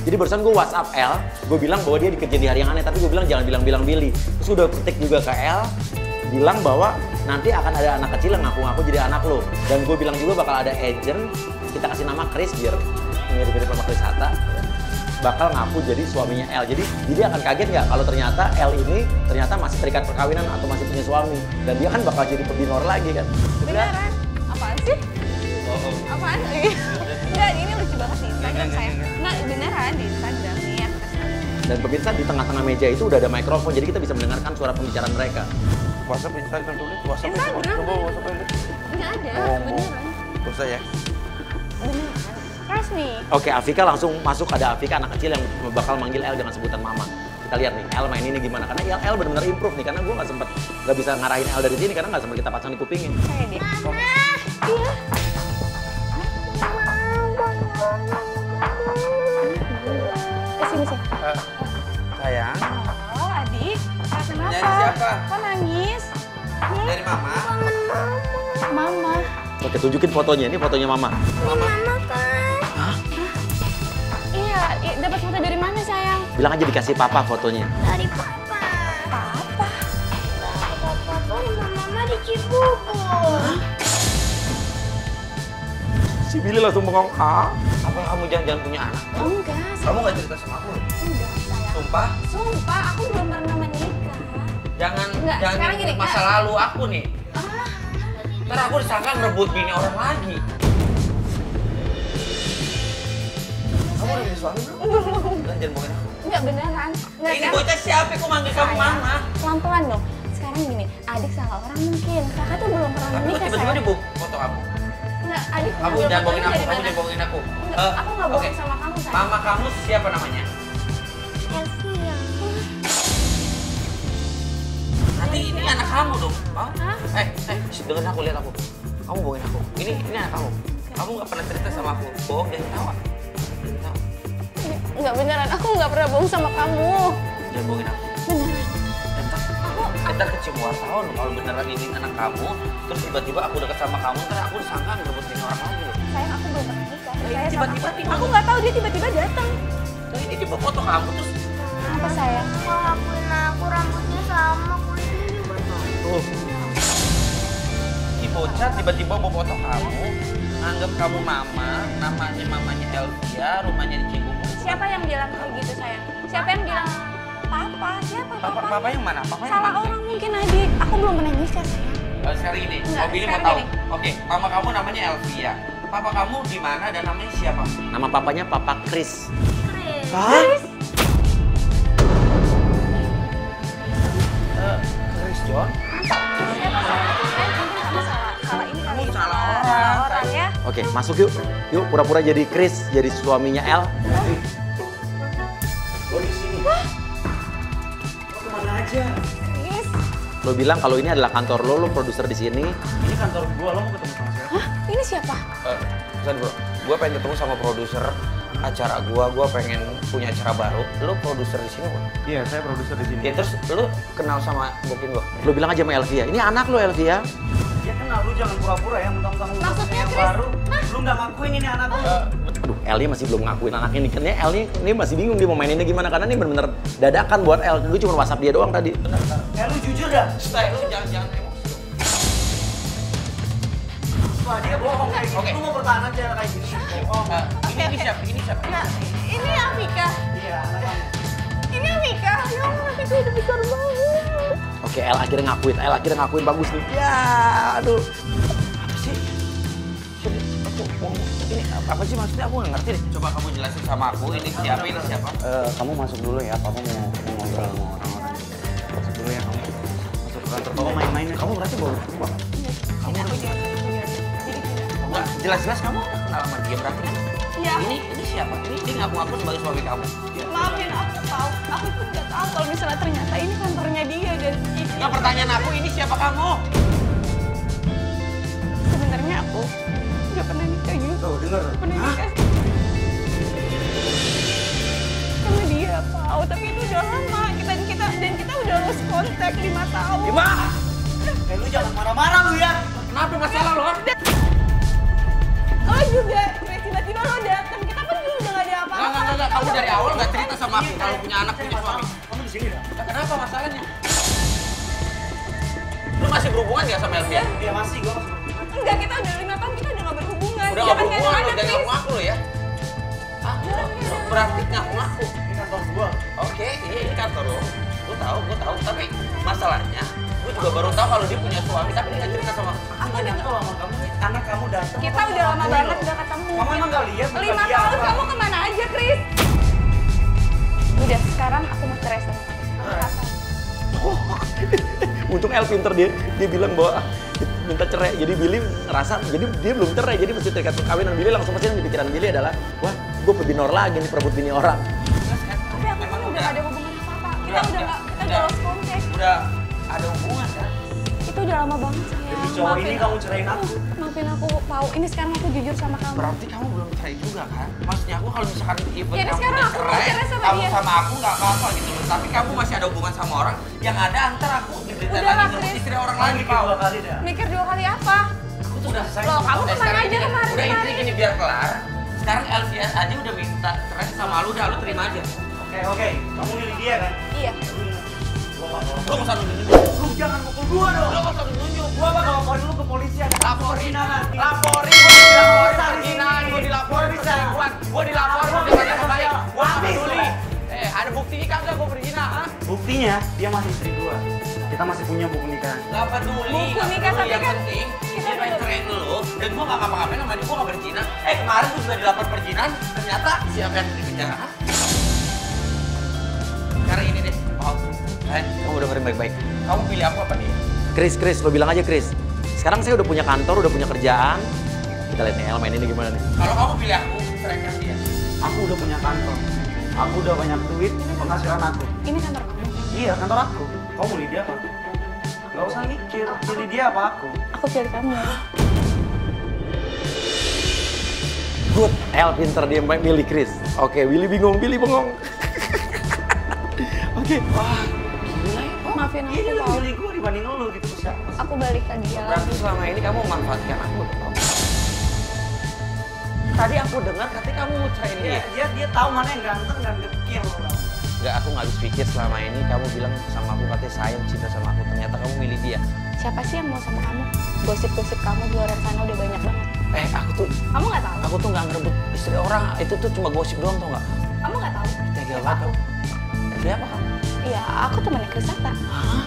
Jadi barusan gue WhatsApp L, gue bilang bahwa dia dikerjain di hari yang aneh, tapi gue bilang jangan bilang-bilang Billy. Terus gue udah ketik juga ke L, bilang bahwa nanti akan ada anak kecil yang ngaku-ngaku jadi anak lo. Dan gue bilang juga bakal ada agent, kita kasih nama Chris biar mirip-mirip sama Chris Hatta. Bakal ngaku jadi suaminya L. Jadi dia akan kaget nggak kalau ternyata L ini ternyata masih terikat perkawinan atau masih punya suami. Dan dia kan bakal jadi pebinor lagi kan. Beneran? Apaan sih? Apaan? Enggak, ini lucu banget di Instagram saya. Enggak, beneran di Instagram nih ya. Dan pemirsa di tengah-tengah meja itu udah ada mikrofon, jadi kita bisa mendengarkan suara pembicaraan mereka. WhatsApp, Instagram dulu, WhatsApp. Instagram. Coba WhatsApp dulu. Enggak ada, beneran. Usah ya. Beneran. Trust me. Oke, Afika langsung masuk, ada Afika anak kecil yang bakal manggil El dengan sebutan mama. Kita lihat nih, El main ini gimana, karena El benar-benar improve nih, karena gue nggak bisa ngarahin El dari sini, karena nggak sempat kita pasang di kupingin. Kayak dia. Iya. Sini sih. Sayang. Oh, adik. Kenapa? Dari siapa? Kok nangis? Dari mama. Mama. Oke, tunjukin fotonya, ini fotonya mama. Mama. Iya, dapat foto dari mana sayang? Bilang aja dikasih papa fotonya. Dari papa. Papa. Papa sama mama di Cibubur. Si Billy langsung bengong, ah. Apa kamu jangan punya anak? Enggak, Kamu nggak cerita sama aku? enggak sayang. Sumpah? Sumpah, aku belum pernah menikah. Jangan Enggak, sekarang jangan gini, masa enggak. lalu aku nih. Ntar aku disangka ngerebut bini orang lagi. Kamu udah punya suami belum? Jangan bohongin aku. Enggak beneran. Enggak, Ini bocah siapa? Kok manggil kamu mama? Pelan-pelan dong. Sekarang gini, adik salah orang mungkin. Kakak tuh belum pernah Tapi kok menikah tiba-tiba sayang. di foto kamu. Enggak, adik Kamu ngambil jangan bohongin fotonya aku, dari kamu mana? jangan bohongin aku. Enggak, aku nggak bohong Oke. sama kamu sayang. Mama kamu siapa namanya? Elvia. Nanti ini anak kamu dong. Mau? Hah? Dengerin aku, lihat aku. Kamu bohongin aku. Ini anak kamu. Kamu nggak pernah cerita sama aku. Bohong, jangan ketawa. Jangan ketawa. Enggak beneran, aku nggak pernah bohong sama kamu. Jangan bohongin aku. Beneran. Ntar kecium wartawan kalau beneran ini anak kamu, terus tiba-tiba aku deket sama kamu, ntar aku disangka ngerebut bini orang lagi loh. Sayang, aku belum pernah nikah. Ini Saya tiba-tiba sama- nih. Aku nggak tahu dia tiba-tiba datang. Tuh ini tiba foto kamu terus. Apa sayang? Walaupun aku rambutnya sama, kulitnya juga sama. Tuh. Ini bocah tiba-tiba mau foto kamu, anggap kamu mama, namanya mamanya Elvia, rumahnya di Cibubur. Siapa yang bilang kayak gitu sayang? Siapa yang bilang? Papa. Siapa papa? Papa yang mana? Papa yang Salah mana? orang mungkin adik. Aku belum pernah nikah sayang. Sekarang ini, Enggak, Billy mau sekarang tahu. gini. Oke, mama kamu namanya Elvia. Papa kamu di mana dan namanya siapa? Nama papanya Papa Chris. Chris. Chris John. Siapa sayang? Mungkin kamu salah ini kali. Kamu salah Salah orang. orang ya. Oke, masuk yuk. Yuk, pura-pura jadi Chris, jadi suaminya El. Oh di sini. Lo kemana aja? Chris. Lo bilang kalau ini adalah kantor lo produser di sini. Ini kantor gua, lo mau ketemu sama siapa? Hah? Ini siapa? Pesan bro, gua pengen ketemu sama produser acara gua pengen punya acara baru. Lo produser di sini bukan? Iya, saya produser di sini. Ya terus lo kenal sama booking gua? Lo bilang aja sama Elvia, ini anak lo Elvia. Ya kenal, lu jangan pura-pura ya, mentang-mentang lu Maksudnya, yang Chris? baru. Lu nggak ngakuin ini anak lu. Aduh, El ini masih belum ngakuin anaknya nih. Karena El ini masih bingung dia mau maininnya gimana. Karena ini bener-bener dadakan buat El. Gue cuma WhatsApp dia doang tadi. Lu jujur dah. Stay, lo jangan emosi. Wah, dia bohong kayak gini. Oke. Lu mau pertahanan aja kayak gini. Bohong. Ini siapa? Ini siapa? Nah, ini Afika. Iya, anak kamu. Ini Afika. Ya Allah, Afika udah besar banget. Oke, El akhirnya ngakuin bagus nih. Ya, aduh. Apa sih? Sini, ini apa sih maksudnya? Aku nggak ngerti deh. Coba kamu jelasin sama aku, ini siapa, ini siapa? Kamu masuk dulu ya, papa mau ngobrol sama orang-orang. Masuk dulu ya, kamu. Masuk ke kantor, papa main-main. Kamu berarti baru tua. Ini aku jadi gini. Enggak, jelas-jelas kamu kenal sama dia berarti kan? Iya. Ini siapa? Ini ngaku-ngaku sebagai suami kamu. Maafin aku tahu. Aku pun nggak tahu kalau misalnya ternyata ini kantornya dia dan ini. Nggak, pertanyaan aku, ini siapa kamu? Sebenarnya aku nggak pernah nikah gitu. Tuh, denger. Pernah nikah sama dia, Pau. Tapi itu udah lama. Kita udah lost contact 5 tahun. Gimana? Lu jangan marah-marah lu ya. Kenapa masalah lo? Lo juga tiba-tiba lo datang. Kita kan dulu udah gak ada apa-apa. Enggak, kamu dari awal nggak cerita sama aku kalau punya anak punya suami. Kamu di sini dah. Kenapa masalahnya? Lu masih berhubungan nggak sama Elvia? Iya masih, gua masih. Enggak, kita udah 5 tahun kita udah nggak berhubungan. Udah Dia nggak kan berhubungan, ada, lu jangan Chris. ngaku-ngaku lo ya. Ah, berarti ngaku-ngaku. Ini kantor gua. Oke, iya ini kantor lo. Gue tahu. Tapi masalahnya, gue juga baru tahu kalau dia punya suami, tapi dia nggak cerita sama aku. Aku udah tahu sama kamu, anak kamu datang. Kita udah lama banget udah ketemu. Kamu emang nggak lihat? 5 tahun kamu kemana aja, Chris? Udah, sekarang aku mau cerai sama kamu. Aku rasa. Untung El pinter dia bilang bahwa minta cerai. Jadi Billy ngerasa, jadi dia belum cerai, jadi mesti terikat perkawinan. Billy langsung pasti yang di pikiran Billy adalah, wah, gue pebinor lagi nih, perebut bini orang. Tapi aku kan udah gak ada hubungan apa-apa. Kita udah lost contact. Udah ada hubungan kan? Itu udah lama banget, sayang. Demi cowok ini kamu cerain aku. Maafin aku, Pau. Ini sekarang aku jujur sama kamu. Berarti kamu belum cerai juga kan? Maksudnya aku kalau misalkan even Ya, kamu sekarang udah aku mau cerai sama kamu dia. sama aku nggak apa-apa gitu loh. Tapi kamu masih ada hubungan sama orang yang ada antar aku diberitain Udah lah, lagi Chris. istri orang Kamu lagi, mikir Pau. 2 kali dah. Mikir 2 kali apa? Aku tuh udah selesai. Loh, kamu Udah, kemana sekarang aja gini, kemarin? Udah intinya gini biar kelar. Sekarang Elvia aja udah minta cerai sama lu, udah lu terima aja. Oke. Kamu milih dia kan? Iya. Gua nggak mau. Lu nggak usah nunjuk. Lu jangan pukul gua dong. Lu nggak usah nunjuk. Gua bakal laporin lu ke polisi ada Laporin, nanti. laporin, gue dilaporin perselingkuhan, gue dilaporin udah gak baik, gue gak peduli. Ada buktinya kagak gue berzina, ha? Buktinya dia masih istri gua. Kita masih punya buku nikahan. Gak peduli, Buku gak nikah, peduli. tapi Yang kan penting kita dia pengen udah- cerain lu, dan gue gak ngapa-ngapain sama dia, gue gak berzina. Kemarin gue juga dilapor perzinahan, ternyata siapa yang di penjara, ha? Sekarang ini deh, Paul. Kamu dengerin baik-baik. Kamu pilih aku apa dia? Chris, lo bilang aja Chris. Sekarang saya udah punya kantor, udah punya kerjaan. Kita lihat nih El main ini gimana nih. Kalau kamu pilih aku, ceraikan dia. Aku udah punya kantor. Aku udah banyak duit, penghasilan aku. Ini kantor kamu. Iya, kantor aku. Kamu milih dia apa? Gak usah mikir, pilih dia apa aku. Aku pilih kamu. Good, El pinter dia milih Chris. Oke, Billy bingung, Oke, Wah, Maafin aku, dia lebih Pau. milih gue dibanding lu gitu siapa sih? Aku balik ke dia. Berarti selama ini kamu memanfaatkan aku, dong. Tadi aku dengar katanya kamu mau cerain dia. Dia tahu mana yang ganteng dan dekil. Enggak, aku nggak habis pikir selama ini kamu bilang sama aku katanya sayang cinta sama aku. Ternyata kamu milih dia. Siapa sih yang mau sama kamu? Gosip-gosip kamu di luar sana udah banyak banget. Aku Kamu nggak tahu? tuh nggak ngerebut istri orang. Itu tuh cuma gosip doang tau nggak? Kamu nggak tahu? Tega Siapa banget aku? kamu. Siapa kamu? Iya, aku temannya Krisata. Hah?